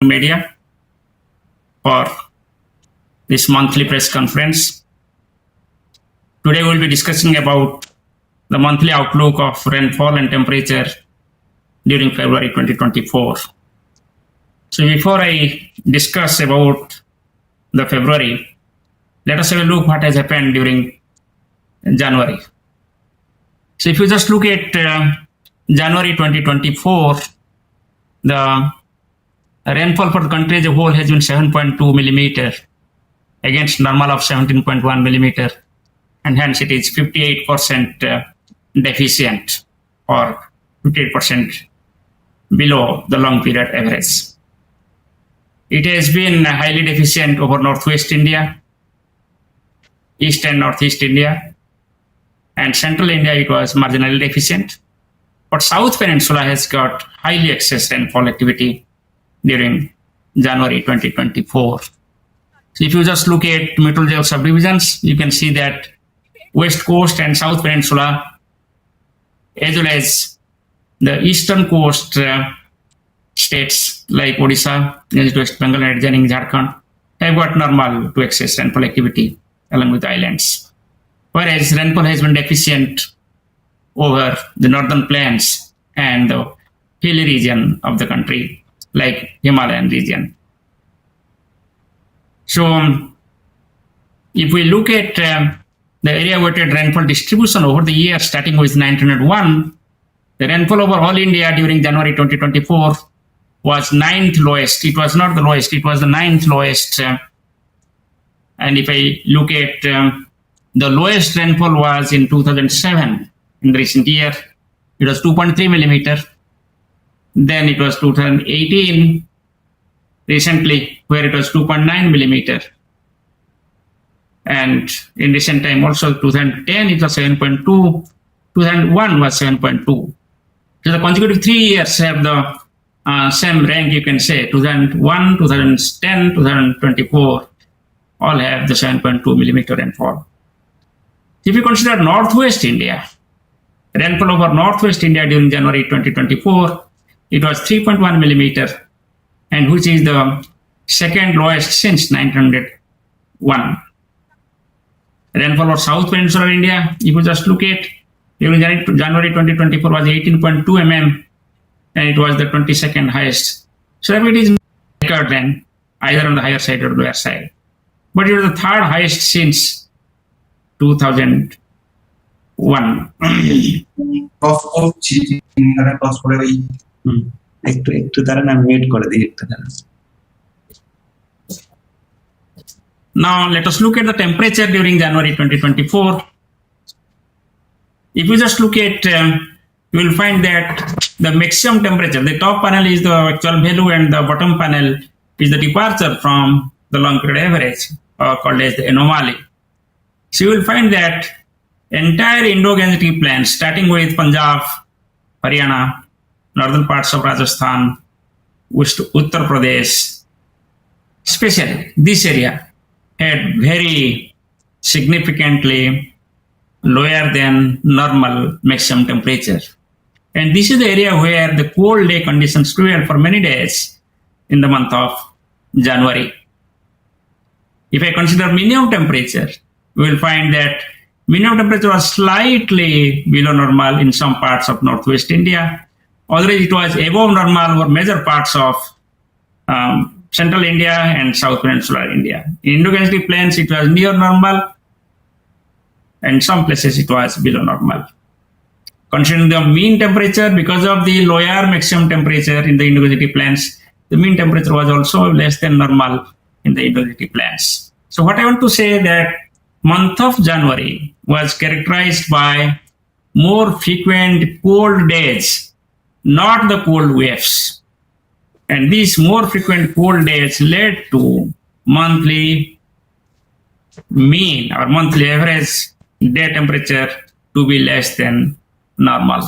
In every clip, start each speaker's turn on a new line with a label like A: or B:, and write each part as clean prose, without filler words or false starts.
A: media for this monthly press conference. Today we will be discussing about the monthly outlook of rainfall and temperature during February 2024. So before I discuss about the February, let us have a look what has happened during January. So if you just look at January 2024, the rainfall for the country as a whole has been 7.2 millimeter against normal of 17.1 millimeter, and hence it is 58% deficient or 58% below the long period average. It has been highly deficient over Northwest India, East and Northeast India, and Central India it was marginally deficient. But South Peninsula has got highly excess rainfall activity during January 2024. So if you just look at meteorological subdivisions, you can see that West Coast and South Peninsula, as well as the Eastern Coast states like Odisha, West Bengal and adjoining Jharkhand, have got normal to excess rainfall activity along with the islands. Whereas rainfall has been deficient over the northern plains and the hilly region of the country, like Himalayan region. So, if we look at the area-weighted rainfall distribution over the year starting with 1901, the rainfall over all India during January 2024 was 9th lowest. It was not the lowest, it was the 9th lowest. And if I look at the lowest rainfall was in 2007, in the recent year, it was 2.3 millimeter. Then it was 2018, recently, where it was 2.9 millimeter. And in recent time also, 2010 it was 7.2, 2001 was 7.2. So the consecutive 3 years have the same rank, you can say, 2001, 2010, 2024, all have the 7.2 millimeter rainfall. If you consider Northwest India, rainfall over Northwest India during January 2024, it was 3.1 millimeter, and which is the second lowest since 1901. Rainfall over South Peninsular India, if you just look at during January 2024 was 18.2 mm, and it was the 22nd highest. So it is record then either on the higher side or lower side. But it was the third highest since 2001. Now let us look at the temperature during January 2024. If you just look at, you will find that the maximum temperature, the top panel is the actual value and the bottom panel is the departure from the long period average, called as the anomaly. So you will find that entire Indo-Gangetic plain, starting with Punjab, Haryana, northern parts of Rajasthan, Uttar Pradesh, especially this area, had very significantly lower than normal maximum temperature. And this is the area where the cold day conditions prevailed for many days in the month of January. If I consider minimum temperature, we will find that minimum temperature was slightly below normal in some parts of Northwest India. Otherwise, it was above normal for major parts of Central India and South Peninsular India. In Indo-Gangetic plains, it was near normal, and some places it was below normal. Considering the mean temperature, because of the lower maximum temperature in the Indo-Gangetic plains, the mean temperature was also less than normal in the Indo-Gangetic plains. So what I want to say that month of January was characterized by more frequent cold days, not the cold waves. And these more frequent cold days led to monthly mean or monthly average day temperature to be less than normal.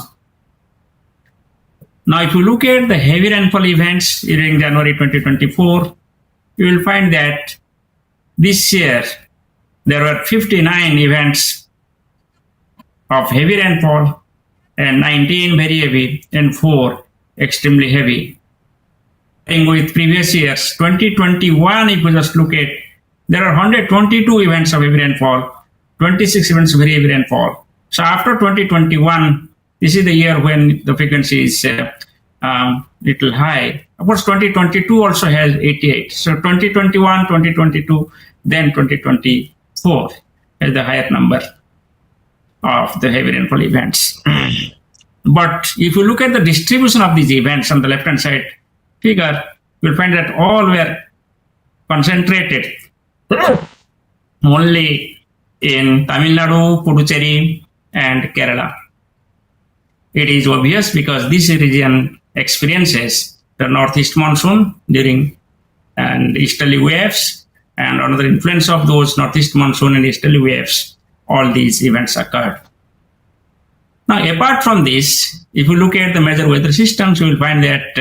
A: Now, if you look at the heavy rainfall events during January 2024, you will find that this year there were 59 events of heavy rainfall and 19 very heavy and 4 extremely heavy. with previous years. 2021, if you just look at, there are 122 events of heavy rainfall, 26 events of very heavy rainfall. So after 2021, this is the year when the frequency is little high. Of course, 2022 also has 88. So 2021, 2022, then 2024 has the higher number of the heavy rainfall events. But if you look at the distribution of these events on the left-hand side figure, you'll find that all were concentrated only in Tamil Nadu, Puducherry, and Kerala. It is obvious because this region experiences the northeast monsoon during and easterly waves, and under the influence of those northeast monsoon and easterly waves, all these events occurred. Now, apart from this, if you look at the major weather systems, you will find that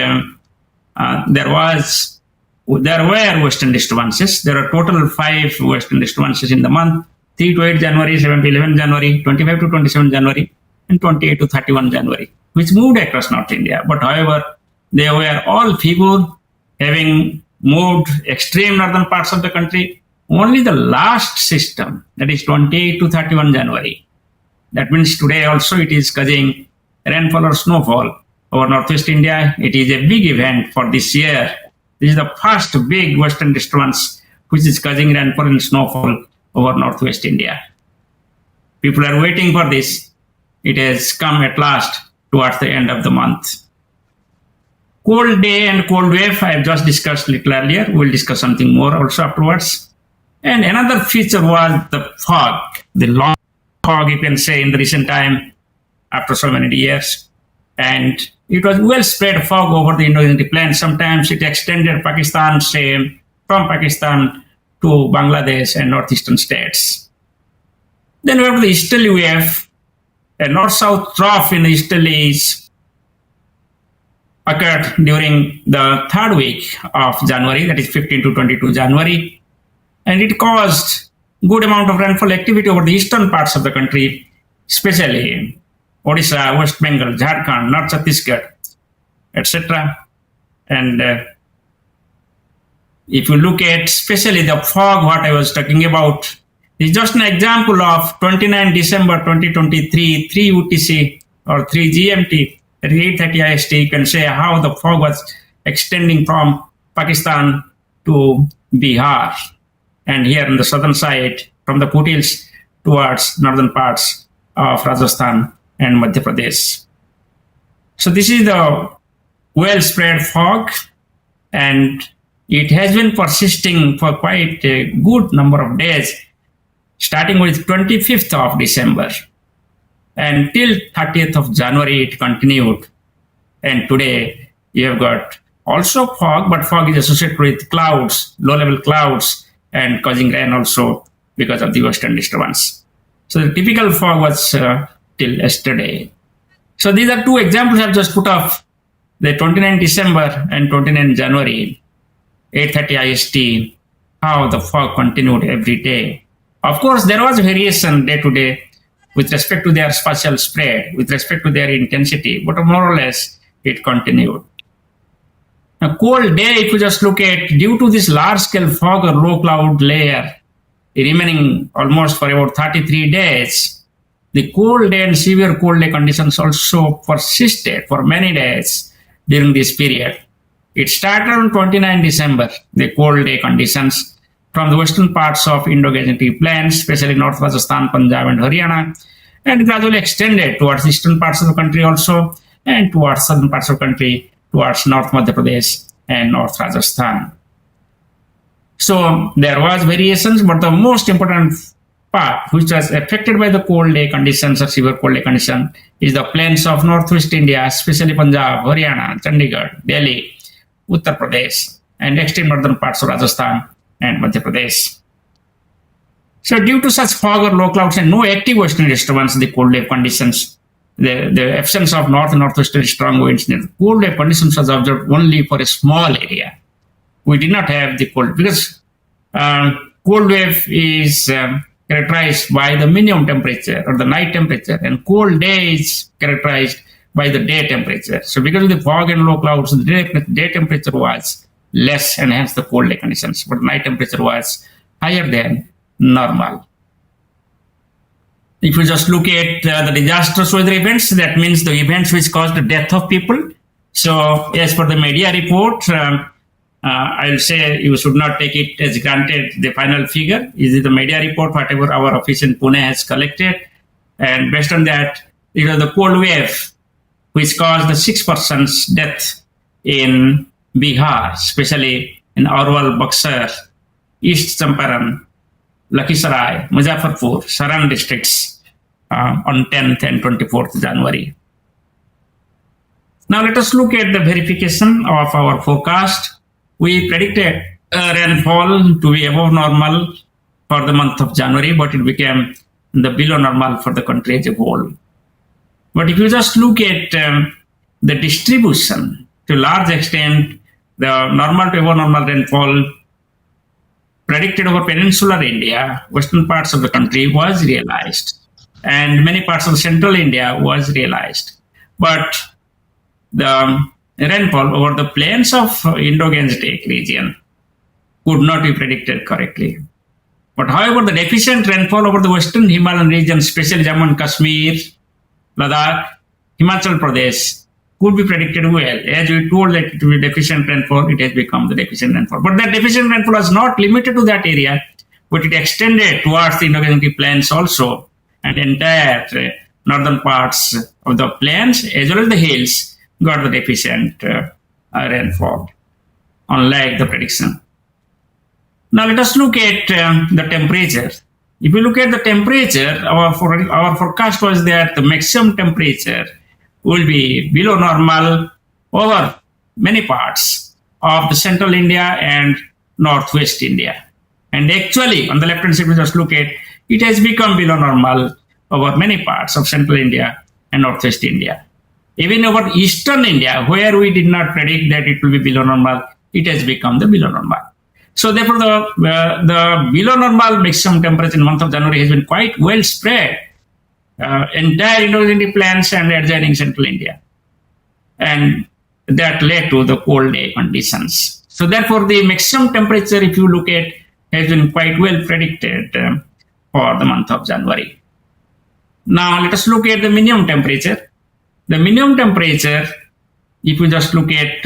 A: there were western disturbances. There are total 5 western disturbances in the month: 3 to 8 January, 7 to 11 January, 25 to 27 January, and 28 to 31 January, which moved across North India. But however, they were all feeble, having moved extreme northern parts of the country. Only the last system, that is 28 to 31 January, that means today also it is causing rainfall or snowfall over Northwest India. It is a big event for this year. This is the first big western disturbance which is causing rainfall and snowfall over Northwest India. People are waiting for this. It has come at last towards the end of the month. Cold day and cold wave, I have just discussed a little earlier. We'll discuss something more also afterwards. And another feature was the fog, the long fog, you can say, in the recent time after so many years. And it was well spread fog over the Indo-Gangetic plain. Sometimes it extended Pakistan, say, from Pakistan to Bangladesh and northeastern states. Then we have the easterly wave. A north-south trough in the easterlies occurred during the third week of January, that is 15 to 22 January. And it caused good amount of rainfall activity over the eastern parts of the country, especially Odisha, West Bengal, Jharkhand, North Chhattisgarh, etc. And if you look at especially the fog, what I was talking about, is just an example of 29 December 2023, 3 UTC or 3 GMT, at 8:30 IST. You can say how the fog was extending from Pakistan to Bihar, and here on the southern side, from the foothills towards northern parts of Rajasthan and Madhya Pradesh. So this is the well-spread fog, and it has been persisting for quite a good number of days, starting with 25th of December. And till 30th of January, it continued. And today, you have got also fog, but fog is associated with clouds, low-level clouds, and causing rain also because of the western disturbance. So the typical fog was till yesterday. So these are 2 examples I've just put off, the 29 December and 29 January, 8:30 IST, how the fog continued every day. Of course, there was variation day to day with respect to their spatial spread, with respect to their intensity, but more or less it continued. A cold day, if you just look at, due to this large-scale fog or low cloud layer remaining almost for about 33 days, the cold day and severe cold day conditions also persisted for many days during this period. It started on 29 December, the cold day conditions, from the western parts of Indo-Gangetic plains, especially North Rajasthan, Punjab, and Haryana, and gradually extended towards eastern parts of the country also, and towards southern parts of the country, towards North Madhya Pradesh and North Rajasthan. So there was variations, but the most important part which was affected by the cold day conditions or severe cold day condition is the plains of northwest India, especially Punjab, Haryana, Chandigarh, Delhi, Uttar Pradesh, and extreme northern parts of Rajasthan and Madhya Pradesh. So due to such fog or low clouds and no active western disturbance, the cold wave conditions, the absence of north and northwesterly strong winds, the cold wave conditions was observed only for a small area. We did not have the cold, because cold wave is characterized by the minimum temperature or the night temperature, and cold day is characterized by the day temperature. So because of the fog and low clouds, the day temperature was less and hence the cold day conditions, but night temperature was higher than normal. If you just look at the disastrous weather events, that means the events which caused the death of people. So as per the media report, I will say you should not take it as granted the final figure. Is the media report, whatever our office in Pune has collected. And based on that, it was the cold wave which caused the 6 persons' death in Bihar, especially in Arwal, Buxar, East Champaran, Lakhisarai, Muzaffarpur, Saran districts on 10th and 24th January. Now let us look at the verification of our forecast. We predicted rainfall to be above normal for the month of January, but it became the below normal for the country as a whole. But if you just look at the distribution, to a large extent, the normal to above normal rainfall predicted over peninsular India, western parts of the country was realized, and many parts of central India was realized. But the rainfall over the plains of Indo-Gangetic region could not be predicted correctly. But however, the deficient rainfall over the western Himalayan region, especially Jammu and Kashmir, Ladakh, Himachal Pradesh, could be predicted well. As we told that it will be deficient rainfall, it has become the deficient rainfall. But that deficient rainfall was not limited to that area, but it extended towards the Indo-Gangetic plains also, and entire northern parts of the plains as well as the hills got the deficient rainfall, unlike the prediction. Now let us look at the temperature. If you look at the temperature, our forecast was that the maximum temperature will be below normal over many parts of the central India and northwest India. And actually, on the left-hand side, we just look at, it has become below normal over many parts of central India and northwest India. Even over eastern India, where we did not predict that it will be below normal, it has become the below normal. So therefore, the below normal maximum temperature in the month of January has been quite well spread, entire Indo-Gangetic plains and adjoining central India. And that led to the cold day conditions. So therefore, the maximum temperature, if you look at, has been quite well predicted for the month of January. Now let us look at the minimum temperature. The minimum temperature, if you just look at,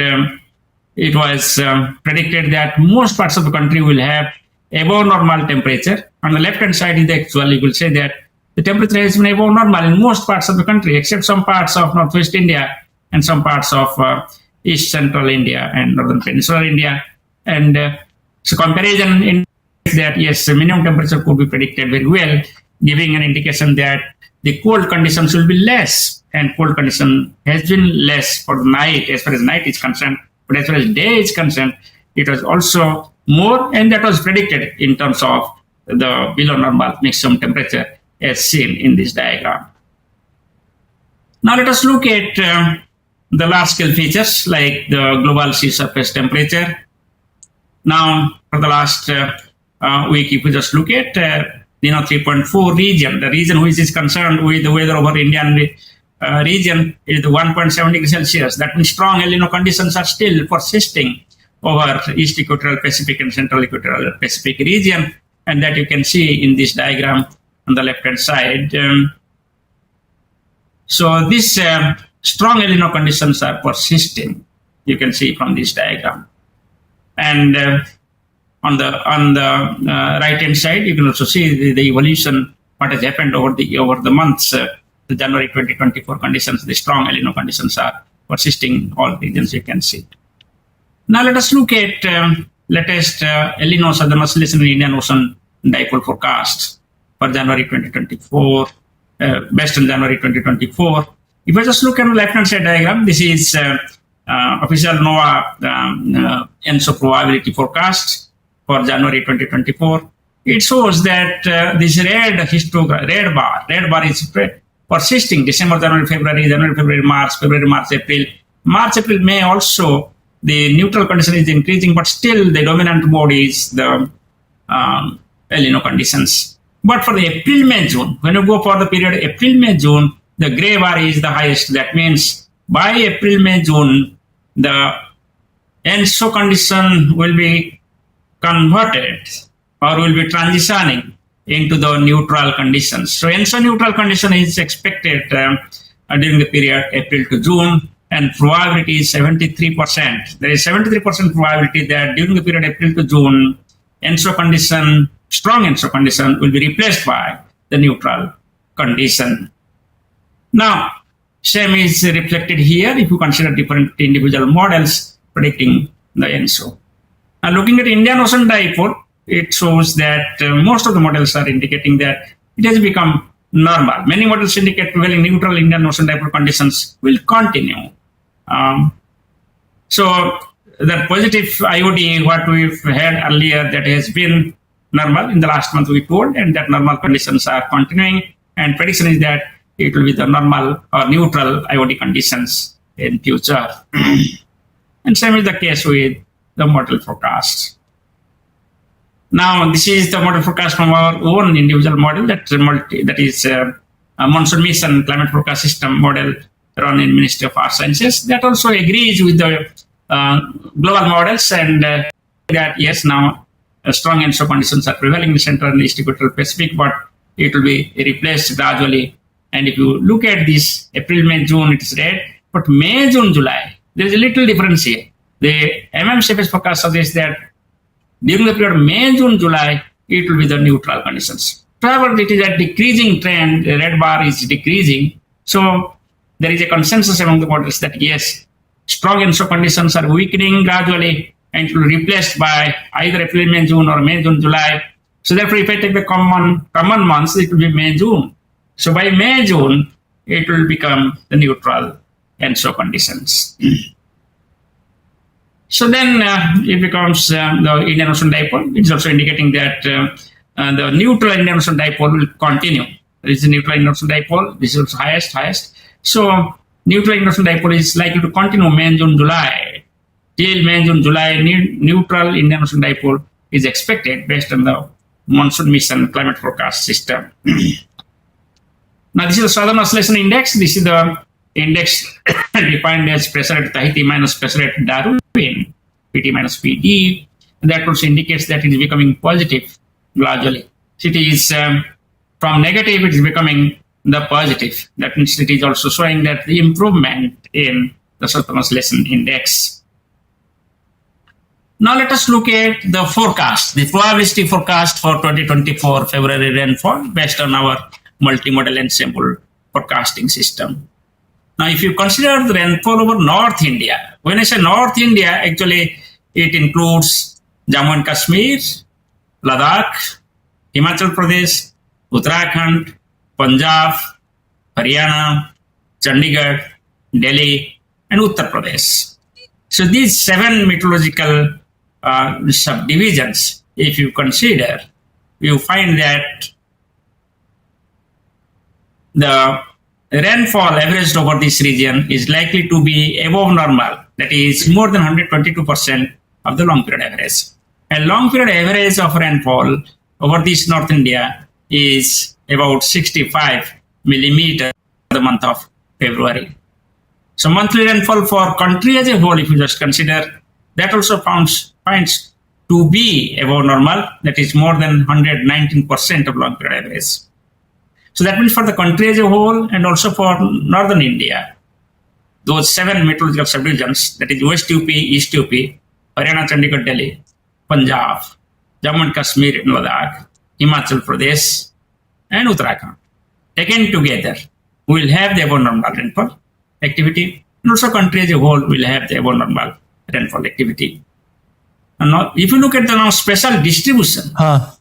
A: it was predicted that most parts of the country will have above normal temperature. On the left-hand side is the actual. You will say that the temperature has been above normal in most parts of the country, except some parts of northwest India and some parts of east central India and northern peninsular India. And so comparison in that, yes, the minimum temperature could be predicted very well, giving an indication that the cold conditions will be less. And cold condition has been less for the night, as far as night is concerned. But as far as day is concerned, it was also more, and that was predicted in terms of the below normal maximum temperature as seen in this diagram. Now let us look at the large-scale features like the global sea surface temperature. Now, for the last week, if we just look at 3.4 region, the region which is concerned with the weather over Indian region is the 1.7 degrees Celsius. That means strong El Nino conditions are still persisting over East Equatorial Pacific and Central Equatorial Pacific region, and that you can see in this diagram on the left-hand side. So these strong El Nino conditions are persisting. You can see from this diagram, and on the right-hand side, you can also see the evolution, what has happened over the months. The January 2024 conditions, the strong El Nino conditions are persisting in all regions, you can see. Now let us look at latest El Nino Southern Oscillation in Indian Ocean dipole forecast for January 2024, based on January 2024. If I just look at the left-hand side diagram, this is official NOAA ENSO probability forecast for January 2024. It shows that this red bar is persisting December, January, February, March, April. March, April, May also, the neutral condition is increasing, but still the dominant mode is the El Nino conditions. But for the April, May, June, when you go for the period April, May, June, the gray bar is the highest. That means by April, May, June, the ENSO condition will be converted or will be transitioning into the neutral conditions. So ENSO neutral condition is expected during the period April to June, and probability is 73%. There is 73% probability that during the period April to June, ENSO condition, strong ENSO condition, will be replaced by the neutral condition. Now, same is reflected here if you consider different individual models predicting the ENSO. Now, looking at Indian Ocean dipole, it shows that most of the models are indicating that it has become normal. Many models indicate prevailing neutral Indian Ocean dipole conditions will continue. So the positive IOD, what we've had earlier, that has been normal in the last month we told, and that normal conditions are continuing, and prediction is that it will be the normal or neutral IOD conditions in future. And same is the case with the model forecast. Now, this is the model forecast from our own individual model, that is a monsoon mission climate forecast system model run in Ministry of Earth Sciences. That also agrees with the global models, and that yes, now strong ENSO conditions are prevailing in the Central and East Equatorial Pacific, but it will be replaced gradually. And if you look at this April, May, June, it is red, but May, June, July, there is a little difference here. The MMCFS forecast suggests that during the period May, June, July, it will be the neutral conditions. However, it is a decreasing trend. The red bar is decreasing. So there is a consensus among the models that yes, strong ENSO conditions are weakening gradually, and it will be replaced by either April, May, June, or May, June, July. So therefore, if I take the common months, it will be May, June. So by May, June, it will become the neutral ENSO conditions. So then it becomes the Indian Ocean dipole. It's also indicating that the neutral Indian Ocean dipole will continue. There is a neutral Indian Ocean dipole. This is also highest. So neutral Indian Ocean dipole is likely to continue May, June, July. Till May, June, July, neutral Indian Ocean dipole is expected based on the monsoon mission climate forecast system. Now, this is the Southern Oscillation Index. This is the index defined as pressure at Tahiti minus pressure at Darwin, PT minus PD. That also indicates that it is becoming positive gradually. So it is from negative, it is becoming the positive. That means it is also showing that the improvement in the Southern Oscillation Index. Now let us look at the forecast, the probabilistic forecast for 2024 February rainfall based on our multimodal ensemble forecasting system. Now, if you consider the rainfall over North India, when I say North India, actually it includes Jammu and Kashmir, Ladakh, Himachal Pradesh, Uttarakhand, Punjab, Haryana, Chandigarh, Delhi, and Uttar Pradesh. So these 7 meteorological subdivisions, if you consider, you find that the rainfall averaged over this region is likely to be above normal, that is more than 122% of the long period average. And long period average of rainfall over this North India is about 65 millimeters for the month of February. So monthly rainfall for country as a whole, if you just consider, that also finds to be above normal, that is more than 119% of long period average. So that means for the country as a whole and also for northern India, those 7 meteorological subdivisions, that is West UP, East UP, Haryana, Chandigarh, Delhi, Punjab, Jammu and Kashmir, and Ladakh, Himachal Pradesh, and Uttarakhand, taken together, we will have the above normal rainfall activity, and also country as a whole will have the above normal rainfall activity. And now, if you look at the now special distribution,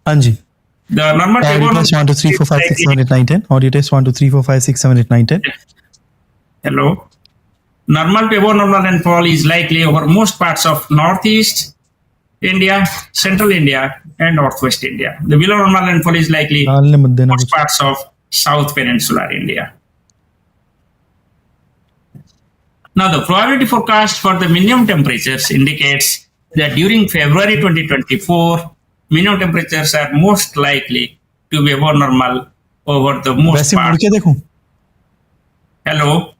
B: Anji.
A: The normal
B: Audio test 1 2 3 4 5 6 7 8 9 10. Audio test 1 2 3 4 5 6 7 8 9 10.
A: Hello. Normal to above normal rainfall is likely over most parts of northeast India, central India, and northwest India. The below normal rainfall is likely most parts of south peninsular India. Now, the probability forecast for the minimum temperatures indicates that during February 2024, minimum temperatures are most likely to be above normal over the most part. Hello.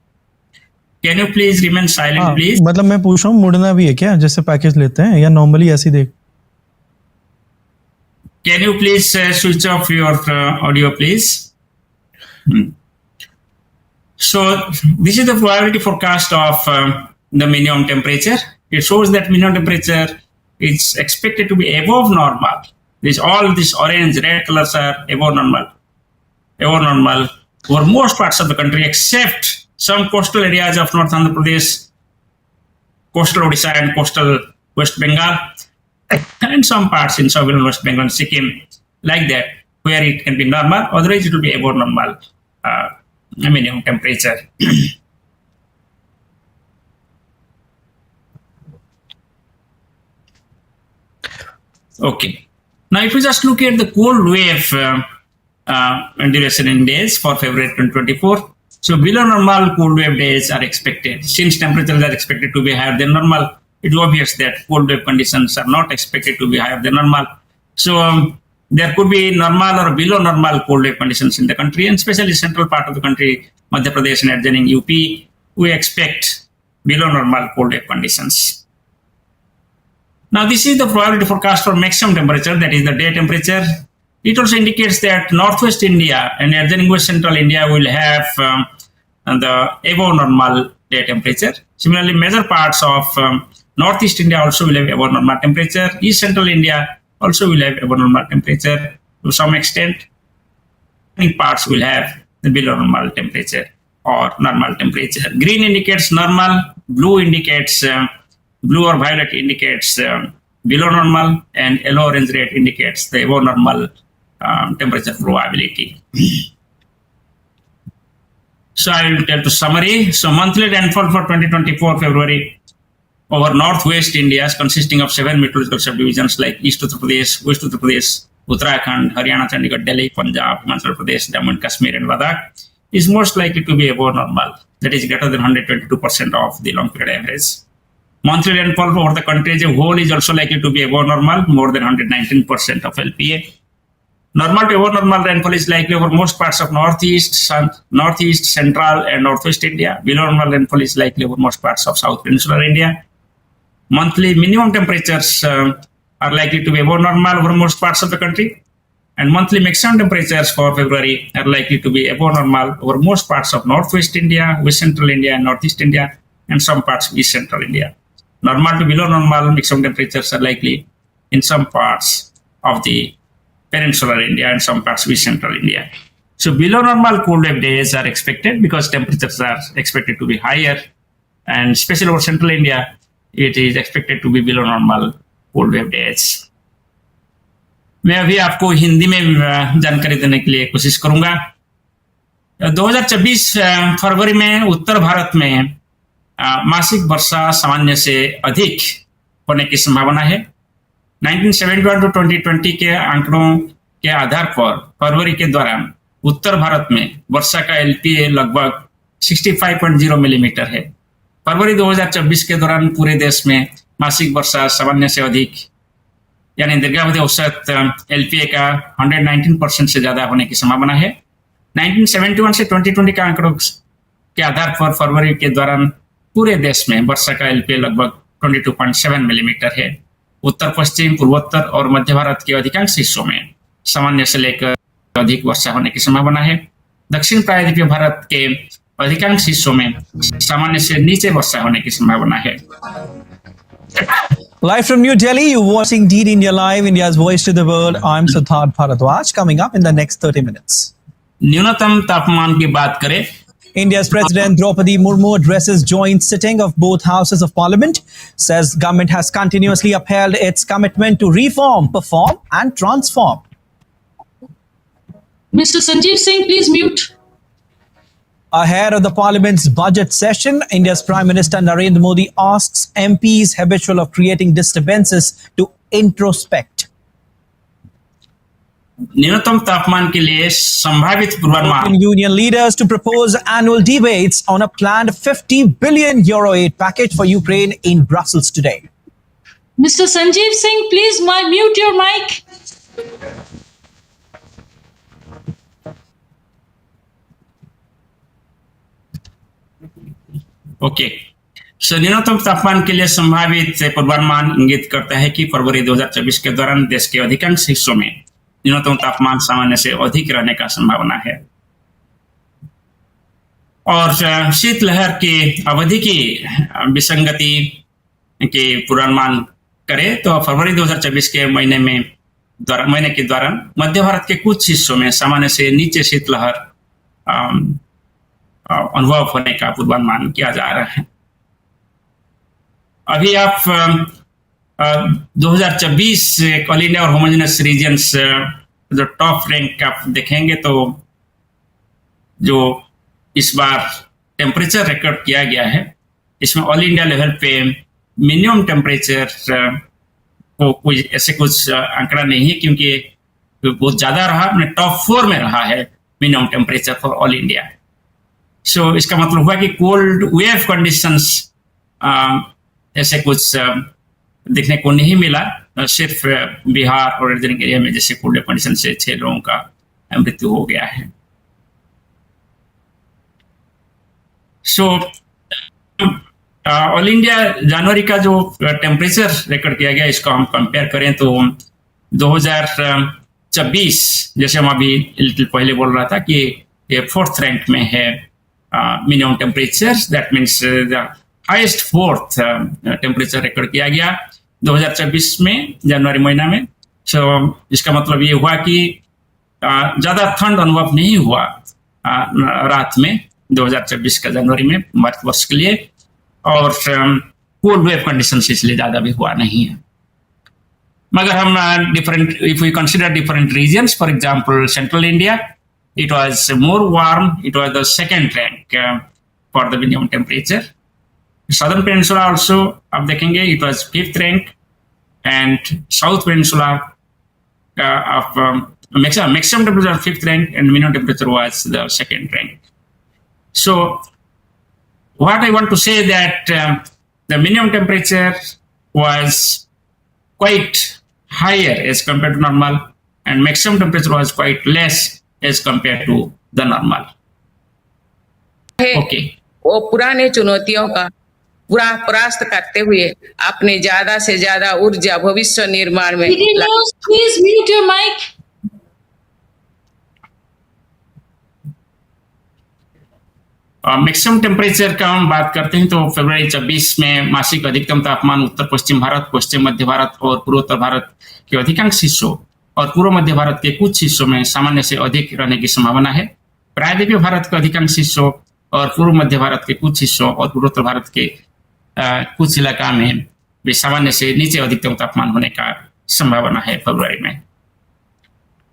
A: Can you please remain silent,
B: हाँ,
A: please?
B: मतलब मैं पूछ रहा हूँ मुड़ना भी है क्या जैसे पैकेज लेते हैं या नॉर्मली ऐसे ही देख.
A: Can you please switch off your audio, please? So this is the probability forecast of the minimum temperature. It shows that minimum temperature is expected to be above normal. All these orange, red colors are above normal over most parts of the country except some coastal areas of North Andhra Pradesh, coastal Odisha and coastal West Bengal, and some parts in southern West Bengal, Sikkim, like that, where it can be normal. Otherwise, it will be above normal minimum temperature. Okay. Now, if we just look at the cold wave duration in days for February 2024, so below normal cold wave days are expected. Since temperatures are expected to be higher than normal, it is obvious that cold wave conditions are not expected to be higher than normal. So there could be normal or below normal cold wave conditions in the country, and especially central part of the country, Madhya Pradesh and adjoining UP, we expect below normal cold wave conditions. Now, this is the probability forecast for maximum temperature, that is the day temperature. It also indicates that northwest India and adjoining west central India will have the above normal day temperature. Similarly, major parts of northeast India also will have above normal temperature. East central India also will have above normal temperature to some extent. Many parts will have the below normal temperature or normal temperature. Green indicates normal, blue indicates blue or violet indicates below normal, and yellow, orange, red indicates the above normal temperature probability. So I will tell the summary. So monthly rainfall for 2024 February over northwest India, consisting of 7 meteorological subdivisions like East Uttar Pradesh, West Uttar Pradesh, Uttarakhand, Haryana, Chandigarh, Delhi, Punjab, Himachal Pradesh, Jammu and Kashmir, and Ladakh, is most likely to be above normal. That is greater than 122% of the long period average. Monthly rainfall over the country as a whole is also likely to be above normal, more than 119% of LPA. Normal to above normal rainfall is likely over most parts of northeast, central, and northwest India. Below normal rainfall is likely over most parts of south peninsular India. Monthly minimum temperatures are likely to be above normal over most parts of the country. And monthly maximum temperatures for February are likely to be above normal over most parts of northwest India, west central India, and northeast India, and some parts of east central India. Normal to below normal maximum temperatures are likely in some parts of the peninsular India and some parts of east central India. So below normal cold wave days are expected because temperatures are expected to be higher, and especially over central India, it is expected to be below normal cold wave days. मैं अभी आपको हिंदी में जानकारी देने के लिए कोशिश करूंगा. 2024 फरवरी में उत्तर भारत में मासिक वर्षा सामान्य से अधिक होने की संभावना है. 1971 to 2020 के आंकड़ों के आधार पर फरवरी के दौरान उत्तर भारत में वर्षा का एलपीए लगभग 65.0 मिलीमीटर है. फरवरी 2024 के दौरान पूरे देश में मासिक वर्षा सामान्य से अधिक यानी दीर्घावधि औसत एलपीए का 119% से ज्यादा होने की संभावना है. 1971 से 2020 के आंकड़ों के आधार पर फरवरी के दौरान पूरे देश में वर्षा का एलपीए लगभग 22.7 मिलीमीटर है. उत्तर पश्चिम, पूर्वोत्तर और मध्य भारत के अधिकांश हिस्सों में सामान्य से लेकर अधिक वर्षा होने की संभावना है. दक्षिण प्रायद्वीपीय भारत के अधिकांश हिस्सों में सामान्य से नीचे वर्षा होने की संभावना है.
B: Live from New Delhi, you're watching Deed India Live, India's voice to the world. I'm Siddharth Bharadwaj. Coming up in the next 30 minutes.
A: न्यूनतम तापमान की बात करें.
B: India's President Draupadi Murmu addresses joint sitting of both houses of parliament, says government has continuously upheld its commitment to reform, perform and transform.
C: Mr. Sanjeev Singh, please mute.
B: Ahead of the parliament's budget session, India's Prime Minister Narendra Modi asks MPs habitual of creating disturbances to introspect.
A: न्यूनतम तापमान के लिए संभावित पूर्वानुमान.
B: Union leaders to propose annual debates on a planned 50 billion euro aid package for Ukraine in Brussels today.
C: Mr. Sanjeev Singh, please mute your mic.
A: Okay, so न्यूनतम तापमान के लिए संभावित पूर्वानुमान इंगित करता है कि फरवरी 2024 के दौरान देश के अधिकांश हिस्सों में न्यूनतम तापमान सामान्य से अधिक रहने का संभावना है। और शीतलहर की अवधि की विसंगति के पूर्वानुमान करें तो फरवरी 2024 के महीने के दौरान मध्य भारत के कुछ हिस्सों में सामान्य से नीचे शीतलहर अनुभव होने का पूर्वानुमान किया जा रहा है। अभी आप 2024 ऑल इंडिया और होमोजेनस रीजन्स जो टॉप रैंक आप देखेंगे तो जो इस बार टेम्परेचर रिकॉर्ड किया गया है इसमें ऑल इंडिया लेवल पे मिनिमम टेम्परेचर को कोई ऐसे कुछ आंकड़ा नहीं है क्योंकि बहुत ज्यादा रहा, अपने टॉप 4 में रहा है minimum temperature for all India. सो इसका मतलब हुआ कि कोल्ड वेव कंडीशंस ऐसे कुछ देखने को नहीं मिला, सिर्फ बिहार और दार्जिलिंग एरिया में जैसे कोल्ड वेव कंडीशन से 6 लोगों का मृत्यु हो गया है। सो ऑल इंडिया जनवरी का जो टेम्परेचर रिकॉर्ड किया गया इसको हम कंपेयर करें तो 2024 जैसे हम अभी पहले बोल रहा था कि ये 4th रैंक में है minimum temperature, that means the highest 4th temperature record किया गया 2024 में जनवरी महीना में। सो इसका मतलब ये हुआ कि ज्यादा ठंड अनुभव नहीं हुआ रात में 2024 का जनवरी में भारत वर्ष के लिए, और कोल्ड वेव कंडीशंस इसलिए ज्यादा भी हुआ नहीं है। मगर हम different, if we consider different reasons, for example central India, it was more warm, it was the second rank for the minimum temperature. Southern peninsula also आप देखेंगे it was 5th rank, and south peninsula of maximum temperature 5th rank and minimum temperature was the 2nd rank. So what I want to say that the minimum temperature was quite higher as compared to normal and maximum temperature was quite less as compared to the normal. Okay.
D: वो पुराने चुनौतियों का पूरा परास्त करते हुए अपने ज्यादा से ज्यादा ऊर्जा भविष्य निर्माण में
C: Please mute your mic.
A: Maximum temperature का हम बात करते हैं तो फरवरी 24 में मासिक अधिकतम तापमान उत्तर पश्चिम भारत, पश्चिम मध्य भारत और पूर्वोत्तर भारत के अधिकांश हिस्सों और पूर्व मध्य भारत के कुछ हिस्सों में सामान्य से अधिक रहने की संभावना है। प्रायद्वीपीय भारत के अधिकांश हिस्सों और पूर्व मध्य भारत के कुछ हिस्सों और पूर्वोत्तर भारत के कुछ इलाका में भी सामान्य से नीचे अधिकतम तापमान होने का संभावना है फरवरी में।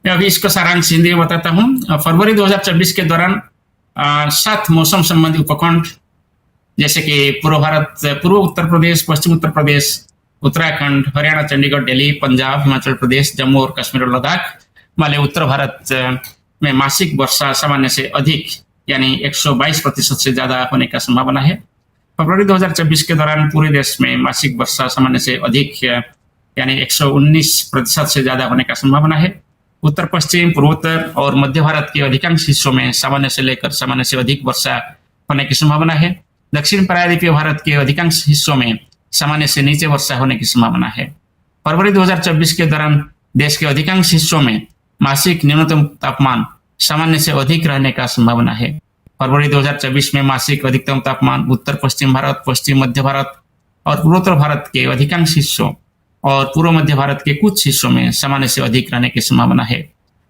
A: मैं अभी इसको सारांश हिंदी में बताता हूँ। फरवरी 2024 के दौरान 7 मौसम संबंधी उपखंड जैसे कि पूर्व उत्तर प्रदेश, पश्चिम उत्तर प्रदेश, उत्तराखंड, हरियाणा, चंडीगढ़, दिल्ली, पंजाब, हिमाचल प्रदेश, जम्मू और कश्मीर और लद्दाख वाले उत्तर भारत में मासिक वर्षा सामान्य से अधिक यानी 122% से ज्यादा होने का संभावना है। फरवरी 2024 के दौरान पूरे देश में मासिक वर्षा सामान्य से अधिक यानी 119% से ज्यादा होने का संभावना है। उत्तर पश्चिम, पूर्वोत्तर और मध्य भारत के अधिकांश हिस्सों में सामान्य से लेकर सामान्य से अधिक वर्षा होने की संभावना है। दक्षिण प्रायद्वीपीय भारत के अधिकांश हिस्सों में सामान्य से नीचे वर्षा होने की संभावना है। फरवरी 2024 के दौरान देश के अधिकांश हिस्सों में मासिक न्यूनतम तापमान सामान्य से अधिक रहने का संभावना है। फरवरी 2024 में मासिक अधिकतम तापमान उत्तर पश्चिम भारत, पश्चिम मध्य भारत और पूर्वोत्तर भारत के अधिकांश हिस्सों और पूर्व मध्य भारत के कुछ हिस्सों में सामान्य से अधिक रहने की संभावना है।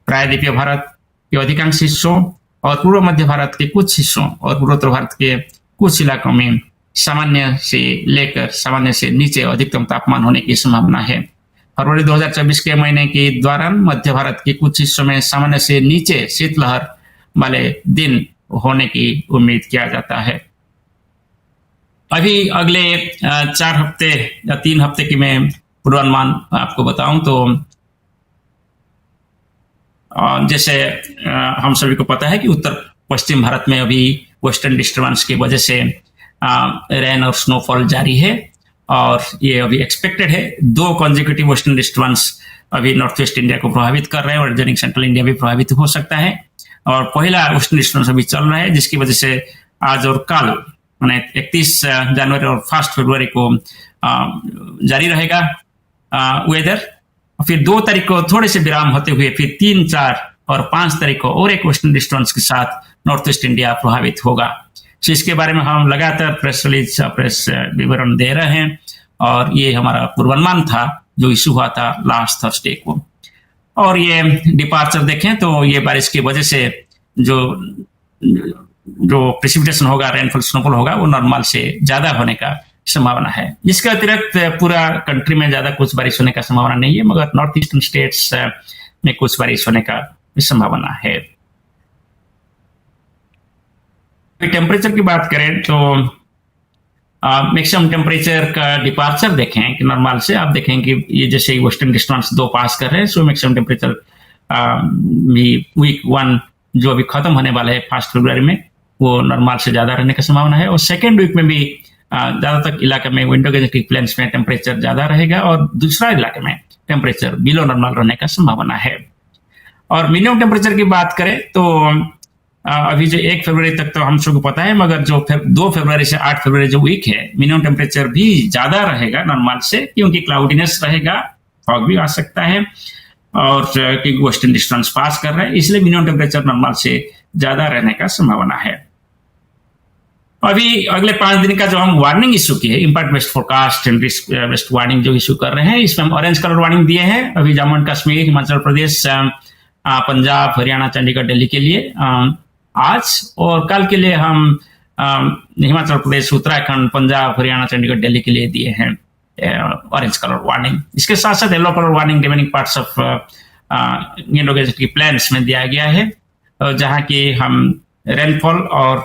A: प्रायद्वीपीय भारत के अधिकांश हिस्सों और पूर्व मध्य भारत के कुछ हिस्सों और पूर्वोत्तर भारत के कुछ इलाकों में सामान्य से लेकर सामान्य से नीचे अधिकतम तापमान होने की संभावना है। फरवरी 2024 के महीने के दौरान मध्य भारत के कुछ हिस्सों में सामान्य से नीचे शीतलहर वाले दिन होने की उम्मीद किया जाता है। अभी अगले 4 हफ्ते या 3 हफ्ते की मैं पूर्वानुमान आपको बताऊं तो जैसे हम सभी को पता है कि उत्तर पश्चिम भारत में अभी वेस्टर्न डिस्टर्बेंस की वजह से रेन और स्नोफॉल जारी है और ये अभी एक्सपेक्टेड है। 2 कॉन्जिक्यूटिव वेस्टर्न डिस्टर्बेंस अभी नॉर्थ वेस्ट इंडिया को प्रभावित कर रहे हैं और दार्जिलिंग सेंट्रल इंडिया भी प्रभावित हो सकता है। और पहला वेस्टर्न डिस्टर्बेंस अभी चल रहा है जिसकी वजह से आज और कल मैंने 31 जनवरी और 1 फरवरी को जारी रहेगा वेदर। फिर 2 तारीख को थोड़े से विराम होते हुए फिर 3, 4 और 5 तारीख को और एक वेस्टर्न डिस्टर्बेंस के साथ नॉर्थ ईस्ट इंडिया प्रभावित होगा। तो इसके बारे में हम लगातार प्रेस रिलीज प्रेस विवरण दे रहे हैं और ये हमारा पूर्वानुमान था जो इशू हुआ था लास्ट थर्सडे को। और ये डिपार्चर देखें तो ये बारिश की वजह से जो प्रेसिपिटेशन होगा, रेनफॉल स्नोफॉल होगा, वो नॉर्मल से ज्यादा होने का संभावना है। इसके अतिरिक्त पूरा कंट्री में ज्यादा कुछ बारिश होने का संभावना नहीं है, मगर नॉर्थ ईस्टर्न स्टेट्स में कुछ बारिश होने का संभावना है। टेम्परेचर की बात करें तो मैक्सिमम टेम्परेचर का डिपार्चर देखें कि नॉर्मल से आप देखें कि ये जैसे ही वेस्टर्न डिस्टर्बेंस 2 पास कर रहे हैं, सो मैक्सिमम टेम्परेचर भी वीक 1 जो अभी खत्म होने वाला है 1 फरवरी में, वो नॉर्मल से ज्यादा रहने की संभावना है। और सेकेंड वीक में भी ज्यादातर इलाके में विंडो गेजेटिक प्लेन्स में टेम्परेचर ज्यादा रहेगा और दूसरा इलाके में टेम्परेचर बिलो नॉर्मल रहने का संभावना है। और मिनिमम टेम्परेचर की बात करें तो अभी जो 1 फरवरी तक तो हम सबको पता है, मगर जो 2 फरवरी से 8 फरवरी जो वीक है, मिनिमम टेम्परेचर भी ज्यादा रहेगा नॉर्मल से, क्योंकि क्लाउडीनेस रहेगा, फॉग भी आ सकता है और क्योंकि वेस्टर्न डिस्टर्बेंस पास कर रहा है, इसलिए मिनिमम टेम्परेचर नॉर्मल से ज्यादा रहने का संभावना है। अभी अगले 5 दिन का जो हम वार्निंग इशू की है, impact based forecast and risk based warning जो इशू कर रहे हैं, इसमें हम ऑरेंज कलर वार्निंग दिए हैं। अभी जम्मू एंड कश्मीर, हिमाचल प्रदेश, पंजाब, हरियाणा, चंडीगढ़, दिल्ली के लिए आज और कल के लिए हम हिमाचल प्रदेश, उत्तराखंड, पंजाब, हरियाणा, चंडीगढ़, दिल्ली के लिए दिए हैं ऑरेंज कलर वार्निंग। इसके साथ साथ yellow colour warning remaining parts of Indo Gangetic plains में दिया गया है, जहां की हम रेनफॉल और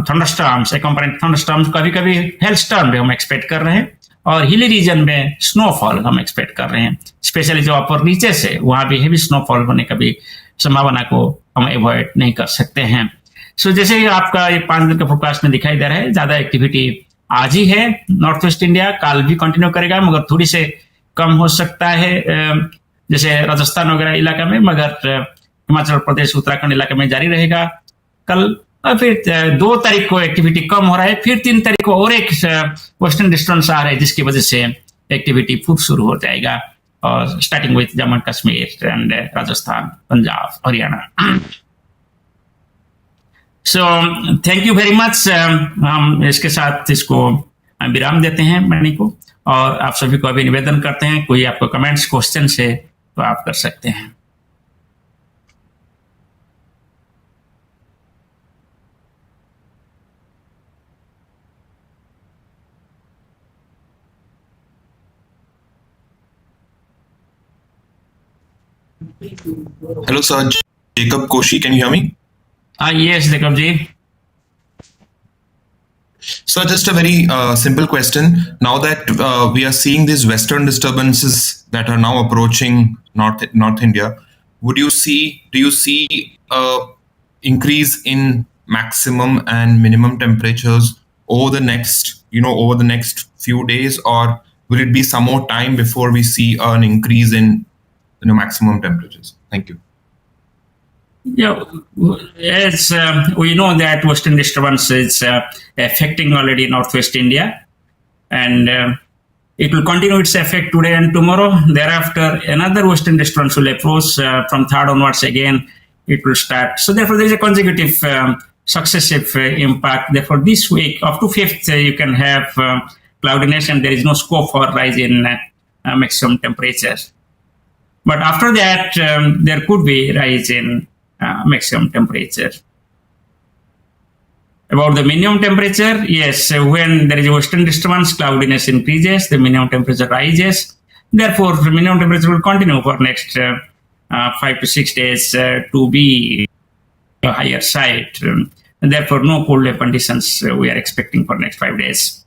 A: थंडरस्टॉर्म्स, एक्कम्पैनिंग थंडरस्टॉर्म्स, कभी कभी हेलस्टॉर्म भी हम एक्सपेक्ट कर रहे हैं और हिली रीजन में स्नोफॉल हम एक्सपेक्ट कर रहे हैं। स्पेशली जो अपर रीचेस है वहां भी हेवी स्नोफॉल होने का भी संभावना को हम अवॉइड नहीं कर सकते हैं। सो जैसे ही आपका ये 5 दिन का फोरकास्ट में दिखाई दे रहा है, ज्यादा एक्टिविटी आज ही है नॉर्थ वेस्ट इंडिया, कल भी कंटिन्यू करेगा, मगर थोड़ी से कम हो सकता है जैसे राजस्थान वगैरह इलाका में, मगर हिमाचल प्रदेश, उत्तराखंड इलाके में जारी रहेगा कल। और फिर 2 तारीख को एक्टिविटी कम हो रहा है, फिर 3 तारीख को और एक वेस्टर्न डिस्टर्बेंस आ रहा है, जिसकी वजह से एक्टिविटी फिर शुरू हो जाएगा, और starting with Jammu and Kashmir and Rajasthan, Punjab, Haryana. So thank you very much. हम इसके साथ इसको विराम देते हैं मणि को, और आप सभी को अभी निवेदन करते हैं, कोई आपको कमेंट्स, क्वेश्चन है तो आप कर सकते हैं।
E: Hello, sir. Jacob Koshi, can you hear me?
A: Yes, Jacob ji.
E: So, just a very simple question. Now that we are seeing these western disturbances that are now approaching North India, do you see a increase in maximum and minimum temperatures over the next few days, or will it be some more time before we see an increase in maximum temperatures? Thank you.
A: Yeah, as we know that western disturbance is affecting already northwest India, and it will continue its effect today and tomorrow. Thereafter, another western disturbance will approach from 3rd onwards. Again, it will start. So therefore, there is a consecutive successive impact. Therefore, this week up to 5th, you can have cloudiness, and there is no scope for rise in maximum temperature. But after that, there could be rise in maximum temperature. About the minimum temperature, yes, when there is a western disturbance, cloudiness increases, the minimum temperature rises. Therefore, the minimum temperature will continue for next 5 to 6 days to be a higher side. And therefore, no cold wave conditions we are expecting for next 5 days.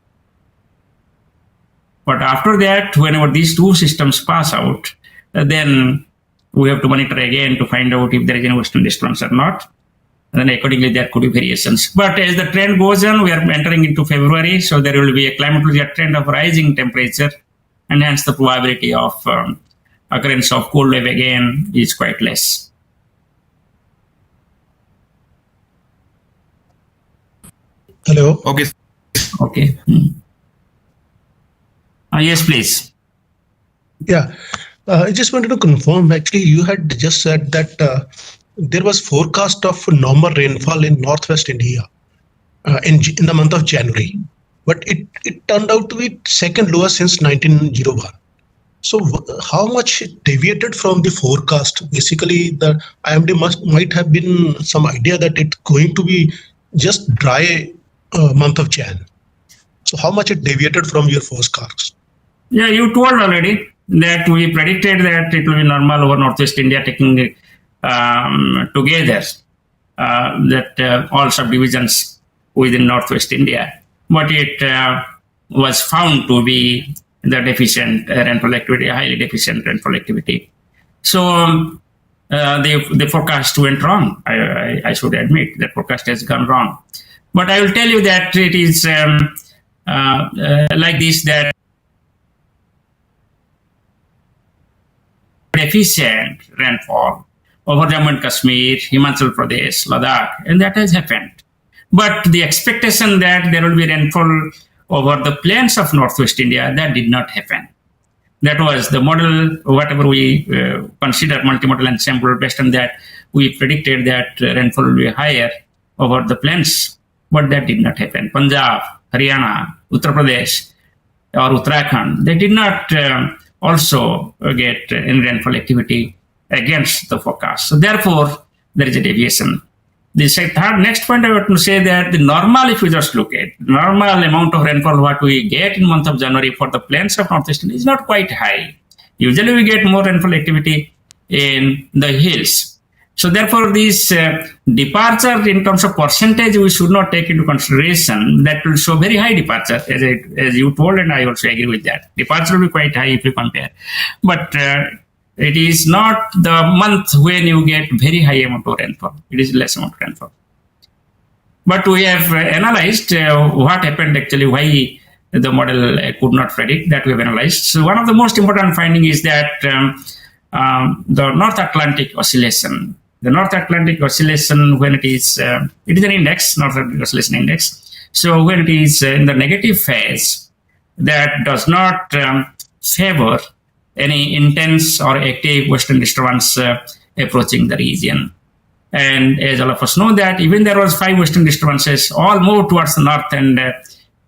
A: But after that, whenever these 2 systems pass out, then we have to monitor again to find out if there is any western disturbance or not. And then accordingly, there could be variations. But as the trend goes on, we are entering into February, so there will be a climatological trend of rising temperature, and hence the probability of occurrence of cold wave again is quite less.
F: Hello.
E: Okay.
A: Okay. Yes, please.
F: Yeah. I just wanted to confirm. Actually, you had just said that there was forecast of normal rainfall in northwest India in the month of January, but it turned out to be second lowest since 1901. So how much it deviated from the forecast? Basically, the IMD might have been some idea that it's going to be just dry month of Jan. So how much it deviated from your forecast?
A: Yeah, you told already that we predicted that it will be normal over Northwest India, taking together that all subdivisions within Northwest India. But it was found to be the deficient rainfall activity, highly deficient rainfall activity. So the forecast went wrong. I should admit that forecast has gone wrong. But I will tell you that it is like this, that deficient rainfall over Jammu and Kashmir, Himachal Pradesh, Ladakh, and that has happened. But the expectation that there will be rainfall over the plains of Northwest India, that did not happen. That was the model, whatever we consider multimodal ensemble, based on that, we predicted that rainfall will be higher over the plains, but that did not happen. Punjab, Haryana, Uttar Pradesh, or Uttarakhand, they did not also get any rainfall activity against the forecast. So therefore, there is a deviation. The next point I want to say that the normal, if you just look at normal amount of rainfall what we get in month of January for the plains of Northeast India is not quite high. Usually we get more rainfall activity in the hills. So therefore, this departure in terms of percentage we should not take into consideration. That will show very high departure, as you told, and I also agree with that. Departure will be quite high if you compare, but it is not the month when you get very high amount of rainfall. It is less amount of rainfall. But we have analyzed what happened actually, why the model could not predict. That we have analyzed. So one of the most important finding is that the North Atlantic Oscillation. The North Atlantic Oscillation, when it is an index, North Atlantic Oscillation Index. So when it is in the negative phase, that does not favor any intense or active western disturbance approaching the region. And as all of us know that even there was 5 western disturbances, all moved towards the north, and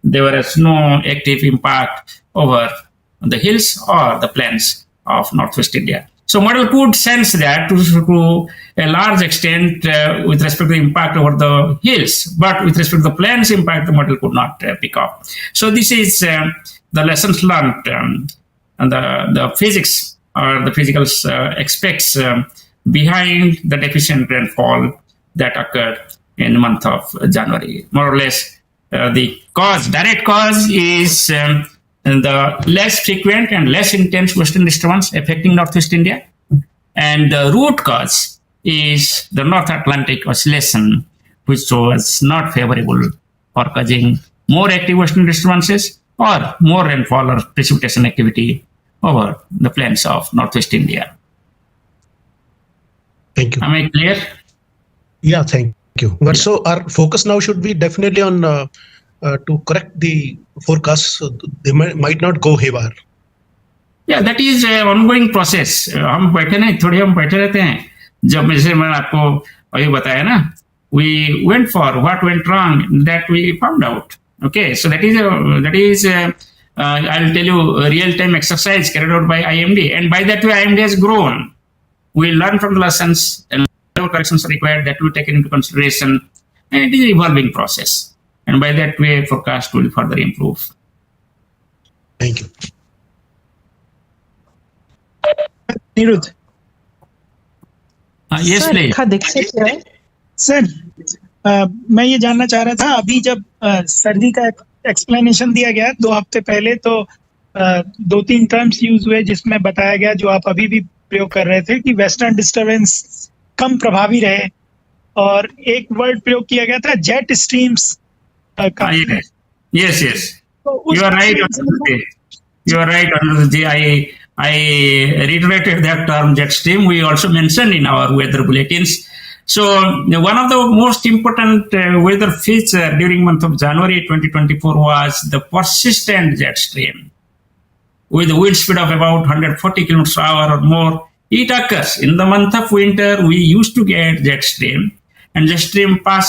A: there was no active impact over the hills or the plains of Northwest India. So model could sense that to a large extent with respect to the impact over the hills, but with respect to the plains impact, the model could not pick up. So this is the lessons learned, and the physics or the physical aspects behind the deficient rainfall that occurred in the month of January. More or less, the direct cause is the less frequent and less intense western disturbance affecting Northwest India. And the root cause is the North Atlantic Oscillation, which was not favorable for causing more active western disturbances or more rainfall or precipitation activity over the plains of Northwest India.
F: Thank you.
A: Am I clear?
F: Yeah, thank you. But so our focus now should be definitely on to correct the forecast, so they might not go haywire.
A: Yeah, that is an ongoing process. हम बैठे नहीं, थोड़ी हम बैठे रहते हैं. जब जैसे मैंने आपको अभी बताया ना, we went for what went wrong, that we found out. Okay, so that is I'll tell you a real-time exercise carried out by IMD, and by that way IMD has grown. We learn from the lessons, and corrections are required that will be taken into consideration, and it is an evolving process. And by that way, forecast will further improve.
F: Thank you.
G: Nirudh.
A: Yes, please.
G: Sir, मैं ये जानना चाह रहा था, अभी जब सर्दी का एक्सप्लेनेशन दिया गया 2 हफ्ते पहले, तो 2-3 टर्म्स यूज हुए जिसमें बताया गया, जो आप अभी भी प्रयोग कर रहे थे, कि वेस्टर्न डिस्टर्बेंस कम प्रभावी रहे, और एक वर्ड प्रयोग किया गया था जेट स्ट्रीम्स का.
A: Yes. You are right. You are right, Anuruddh. I reiterated that term jet stream. We also mentioned in our weather bulletins. So one of the most important weather feature during month of January 2024 was the persistent jet stream with a wind speed of about 140 kilometers per hour or more. It occurs in the month of winter. We used to get jet stream, and jet stream passes